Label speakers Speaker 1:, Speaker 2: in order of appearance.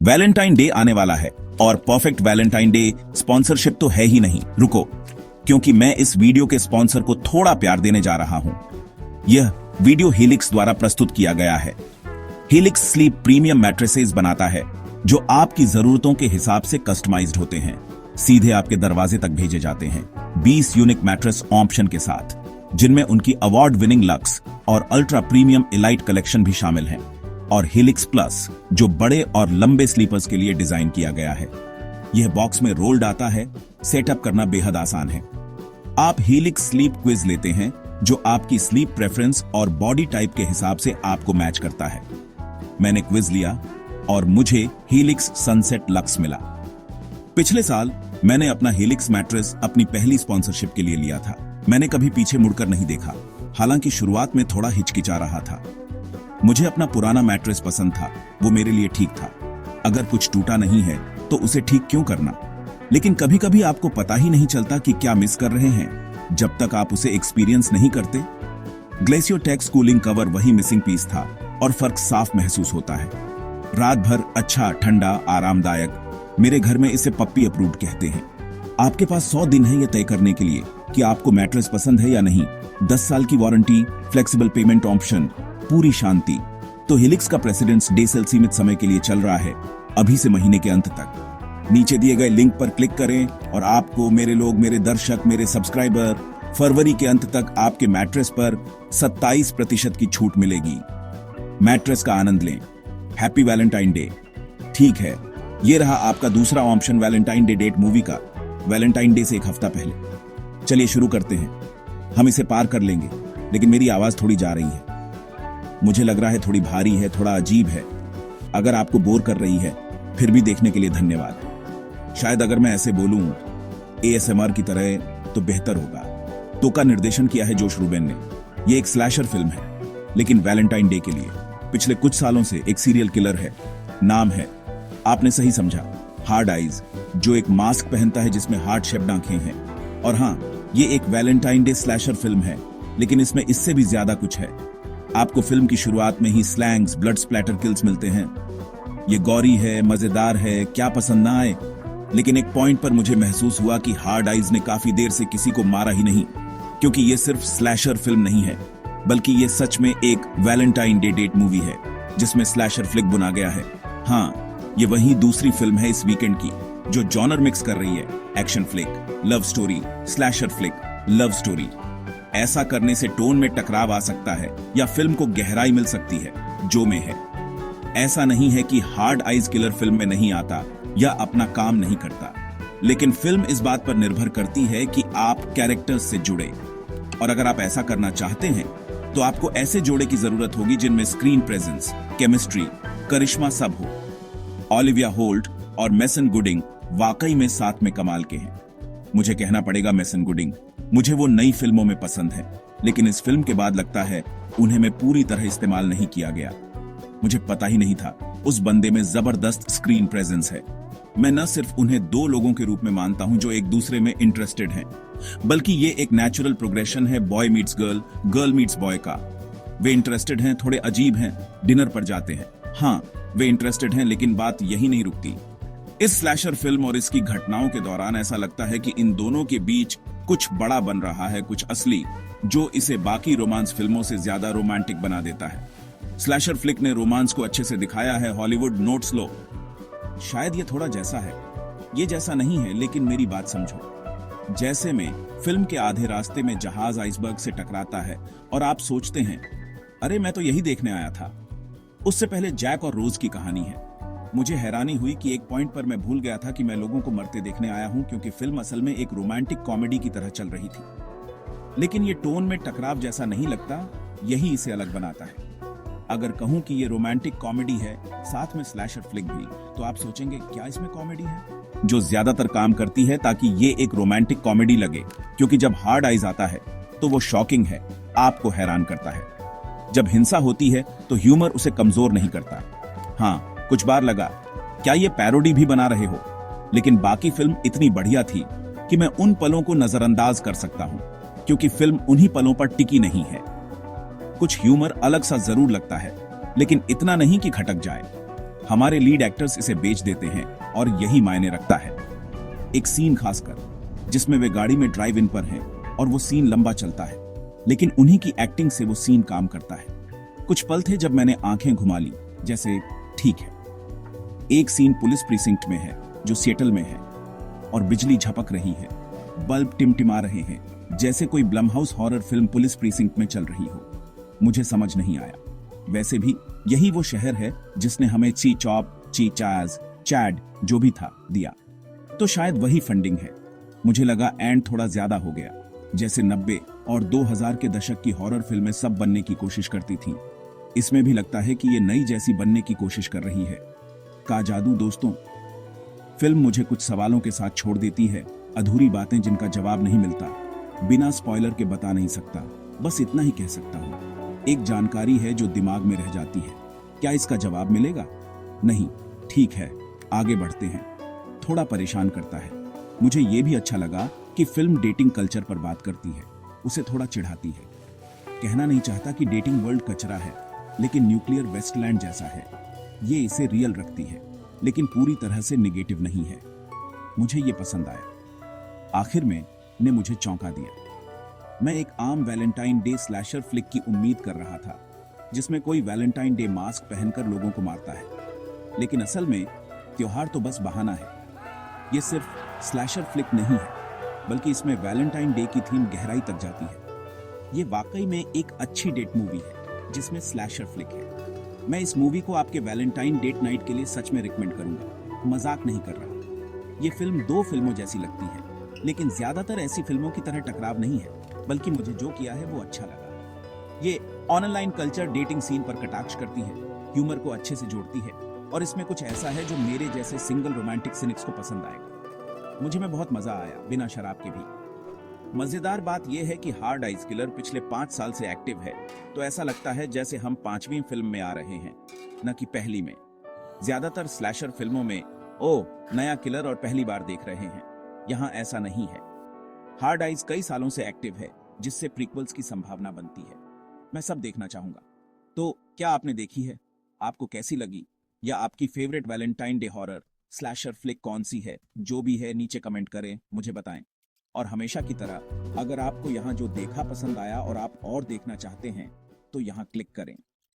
Speaker 1: Valentine day आने वाला है और परफेक्ट वैलेंटाइन डे स्पॉन्सरशिप तो है ही नहीं। रुको, क्योंकि मैं इस वीडियो के स्पॉन्सर को थोड़ा प्यार देने जा रहा हूं। यह वीडियो हीलिक्स द्वारा प्रस्तुत किया गया है। हीलिक्स स्लीप प्रीमियम मैट्रेसेस बनाता है जो आपकी जरूरतों के हिसाब से कस्टमाइज्ड होते हैं, सीधे आपके दरवाजे तक भेजे जाते हैं 20 यूनिक मैट्रेस ऑप्शन के साथ, जिनमें उनकी अवार्ड विनिंग लक्स और अल्ट्रा प्रीमियम इलाइट कलेक्शन भी शामिल हैं, और हीलिक्स प्लस जो बड़े और लंबे स्लीपर्स के लिए डिजाइन किया गया है। यह बॉक्स में रोल्ड आता है। सेटअप करना बेहद आसान है। आप हीलिक्स स्लीप क्विज लेते हैं जो आपकी स्लीप प्रेफरेंस और बॉडी टाइप के हिसाब से आपको मैच करता है। मैंने क्विज लिया और मुझे हीलिक्स सनसेट लक्स मिला। पिछले साल मैंने अपना हीलिक्स मैट्रेस अपनी पहली स्पॉन्सरशिप के लिए लिया था। मैंने कभी पीछे मुड़कर नहीं देखा, हालांकि शुरुआत में थोड़ा हिचकिचा रहा था। मुझे अपना पुराना मैट्रेस पसंद था, वो मेरे लिए ठीक था। अगर कुछ टूटा नहीं है तो उसे ठीक क्यों करना। लेकिन कभी कभी आपको पता ही नहीं चलता कि क्या मिस कर रहे हैं जब तक आप उसे एक्सपीरियंस नहीं करते। ग्लेसियोटेक्स कूलिंग कवर वही मिसिंग पीस था और फर्क साफ महसूस होता है। रात भर अच्छा, ठंडा, आरामदायक। मेरे घर में इसे पप्पी अप्रूव्ड कहते हैं। आपके पास 100 दिन है यह तय करने के लिए कि आपको मैट्रेस पसंद है या नहीं। 10 साल की वारंटी, फ्लेक्सिबल पेमेंट ऑप्शन, पूरी शांति। तो हीलिक्स का प्रेसिडेंट्स डे सेल सीमित समय के लिए चल रहा है, अभी से महीने के अंत तक। नीचे दिए गए लिंक पर क्लिक करें और आपको, मेरे लोग, मेरे दर्शक, मेरे सब्सक्राइबर, फरवरी के अंत तक आपके मैट्रेस पर 27% की छूट मिलेगी। मैट्रेस का आनंद लें। Happy Valentine day. ठीक है, ये रहा आपका दूसरा option Valentine day date movie का, वैलेंटाइन डे से एक हफ्ता पहले। चलिए शुरू करते हैं। हम इसे पार कर लेंगे, लेकिन मेरी आवाज थोड़ी जा रही है। मुझे लग रहा है थोड़ी भारी है, थोड़ा अजीब है। अगर आपको बोर कर रही है, फिर भी देखने के लिए धन्यवाद। शायद अगर मैं ऐसे बोलूं ASMR की तरह तो बेहतर होगा। तो का निर्देशन किया है जोश रूबेन ने। यह एक स्लैशर फिल्म है, लेकिन वैलेंटाइन डे के लिए। पिछले कुछ सालों से एक सीरियल किलर है। नाम है, आपने सही समझा, हार्ड आइज, जो एक मास्क पहनता है जिसमें हार्ट शेप्ड आंखें हैं। और हाँ, ये एक वैलेंटाइन डे स्लैशर फिल्म है, लेकिन इसमें इससे भी ज्यादा कुछ है। आपको फिल्म की शुरुआत में ही स्लैंग्स, ब्लड स्प्लैटर किल्स मिलते हैं। ये गौरी है, मजेदार है, क्या पसंद ना आए। लेकिन एक पॉइंट पर मुझे महसूस हुआ कि हार्ड आइज ने काफी देर से किसी को मारा ही नहीं, क्योंकि ये सिर्फ स्लैशर फिल्म नहीं है, बल्कि ये सच में एक वैलेंटाइन डे डेट मूवी है जिसमें स्लैशर फ्लिक बुना गया है। हाँ, ये वही दूसरी फिल्म है इस वीकेंड की जो जॉनर मिक्स कर रही है। Action flick, love story, slasher flick, love story. ऐसा करने से टोन में टकराव आ सकता है या फिल्म को गहराई मिल सकती है, जो में है। ऐसा नहीं है कि हार्ड आइज किलर फिल्म में नहीं आता या अपना काम नहीं करता, लेकिन फिल्म इस बात पर निर्भर करती है कि आप कैरेक्टर्स से जुड़े। और अगर आप ऐसा करना चाहते हैं तो आपको ऐसे जोड़े की जरूरत होगी जिनमें स्क्रीन प्रेजेंस, केमिस्ट्री, करिश्मा सब हो। ओलिविया होल्ट और मेसन गुडिंग वाकई में साथ में कमाल के हैं। मुझे कहना पड़ेगा, मेसन गुडिंग मुझे वो नई फिल्मों में पसंद है, लेकिन इस फिल्म के बाद लगता है उन्हें मैं पूरी तरह इस्तेमाल नहीं किया गया। मुझे पता ही नहीं था उस बंदे में जबरदस्त स्क्रीन प्रेजेंस है। मैं न सिर्फ उन्हें दो लोगों के रूप में मानता हूं जो एक दूसरे में इंटरेस्टेड हैं, बल्कि ये एक नेचुरल प्रोग्रेशन है boy meets girl, girl meets boy का। वे इंटरेस्टेड हैं, थोड़े अजीब हैं, डिनर पर जाते हैं। हाँ, वे इंटरेस्टेड हैं, लेकिन बात यही नहीं रुकती। इस स्लैशर फिल्म और इसकी घटनाओं के दौरान ऐसा लगता है कि इन दोनों के बीच कुछ बड़ा बन रहा है, कुछ असली, जो इसे बाकी रोमांस फिल्मों से ज्यादा रोमांटिक बना देता है। स्लैशर फ्लिक ने रोमांस को अच्छे से दिखाया है। हॉलीवुड नोट्स लो। शायद ये थोड़ा जैसा है, ये जैसा नहीं है, लेकिन मेरी बात समझो। जैसे में फिल्म के आधे रास्ते में जहाज आइसबर्ग से टकराता है और आप सोचते हैं, अरे मैं तो यही देखने आया था। उससे पहले जैक और रोज की कहानी है। मुझे हैरानी हुई कि एक पॉइंट पर मैं भूल गया था कि मैं लोगों को मरते देखने आया हूं, क्योंकि फिल्म असल में एक रोमांटिक कॉमेडी की तरह चल रही थी। लेकिन ये टोन में टकराव जैसा नहीं लगता, यही इसे अलग बनाता है। अगर कहूं कि ये रोमांटिक कॉमेडी है साथ में स्लैशर फ्लिक भी, तो आप सोचेंगे क्या इसमें कॉमेडी है, जो ज्यादातर काम करती है ताकि ये एक रोमांटिक कॉमेडी लगे। क्योंकि जब हार्ड आइज आता है तो वो शॉकिंग है, आपको हैरान करता है। जब हिंसा होती है तो ह्यूमर उसे कमजोर नहीं करता। हाँ, कुछ बार लगा क्या ये पैरोडी भी बना रहे हो, लेकिन बाकी फिल्म इतनी बढ़िया थी कि मैं उन पलों को नजरअंदाज कर सकता हूं, क्योंकि फिल्म उन्हीं पलों पर टिकी नहीं है। कुछ ह्यूमर अलग सा जरूर लगता है, लेकिन इतना नहीं कि खटक जाए। हमारे लीड एक्टर्स इसे बेच देते हैं और यही मायने रखता है। एक सीन खासकर जिसमें वे गाड़ी में ड्राइव इन पर हैं और वो सीन लंबा चलता है, लेकिन उन्हीं की एक्टिंग से वो सीन काम करता है। कुछ पल थे जब मैंने आंखें घुमा ली, जैसे ठीक है। एक सीन पुलिस प्रीसिंक्ट में है जो सिएटल में है और बिजली झपक रही है, बल्ब टिमटिमा रहे हैं, जैसे कोई ब्लमहाउस हॉरर फिल्म पुलिस प्रीसिंक्ट में चल रही हो। मुझे समझ नहीं आया। वैसे भी यही वो शहर है जिसने हमें ची चॉप, ची चाज, चैड जो भी था दिया, तो शायद वही फंडिंग है। मुझे लगा एंड थोड़ा ज्यादा हो गया, जैसे 90 और 2000 के दशक की हॉरर फिल्में सब बनने की कोशिश करती थीं। इसमें भी लगता है कि ये नई जैसी बनने की कोशिश कर रही है। का जादू दोस्तों। फिल्म मुझे कुछ सवालों के साथ छोड़ देती है, अधूरी बातें जिनका जवाब नहीं मिलता। बिना स्पॉइलर के बता नहीं सकता, बस इतना ही कह सकता हूँ। एक जानकारी है जो दिमाग में रह जाती है। क्या इसका जवाब मिलेगा? नहीं, ठीक है, आगे बढ़ते हैं। थोड़ा परेशान करता है। मुझे ये भी अच्छा लगा कि फिल्म डेटिंग कल्चर पर बात करती है, उसे थोड़ा चिढ़ाती है। कहना नहीं चाहता कि डेटिंग वर्ल्ड कचरा है, लेकिन न्यूक्लियर वेस्टलैंड जैसा है। ये इसे रियल रखती है, लेकिन पूरी तरह से नेगेटिव नहीं है। मुझे ये पसंद आया। आखिर में ने मुझे चौंका दिया। मैं एक आम वैलेंटाइन डे स्लैशर फ्लिक की उम्मीद कर रहा था, जिसमें कोई वैलेंटाइन डे मास्क पहनकर लोगों को मारता है, लेकिन असल में त्योहार तो बस बहाना है। ये सिर्फ स्लैशर फ्लिक नहीं है, बल्कि इसमें वैलेंटाइन डे की थीम गहराई तक जाती है। ये वाकई में एक अच्छी डेट मूवी है जिसमें स्लैशर फ्लिक है। मैं इस मूवी को आपके वैलेंटाइन डेट नाइट के लिए सच में रिकमेंड करूंगा, मजाक नहीं कर रहा। ये फिल्म दो फिल्मों जैसी लगती है, लेकिन ज्यादातर ऐसी फिल्मों की तरह टकराव नहीं है, बल्कि मुझे जो किया है वो अच्छा लगा। ये ऑनलाइन कल्चर डेटिंग सीन पर कटाक्ष करती है, ह्यूमर को अच्छे से जोड़ती है, और इसमें कुछ ऐसा है जो मेरे जैसे सिंगल रोमांटिक सिनिक्स को पसंद आएगा। मुझे में बहुत मजा आया, बिना शराब के भी। मजेदार बात यह है कि हार्ड आइज किलर पिछले 5 साल से एक्टिव है, तो ऐसा लगता है जैसे हम 5वीं फिल्म में आ रहे हैं, न कि पहली में। ज्यादातर स्लैशर फिल्मों में ओ नया किलर और पहली बार देख रहे हैं, यहाँ ऐसा नहीं है। हार्ड आइज कई सालों से एक्टिव है, जिससे प्रीक्वल्स की संभावना बनती है। मैं सब देखना चाहूंगा। तो क्या आपने देखी है? आपको कैसी लगी? या आपकी favourite Valentine day horror slasher flick कौन सी है? जो भी है नीचे कमेंट करें, मुझे बताएं। और हमेशा की तरह, अगर आपको यहाँ जो देखा पसंद आया और आप और देखना चाहते हैं, तो यहाँ क्लिक करें।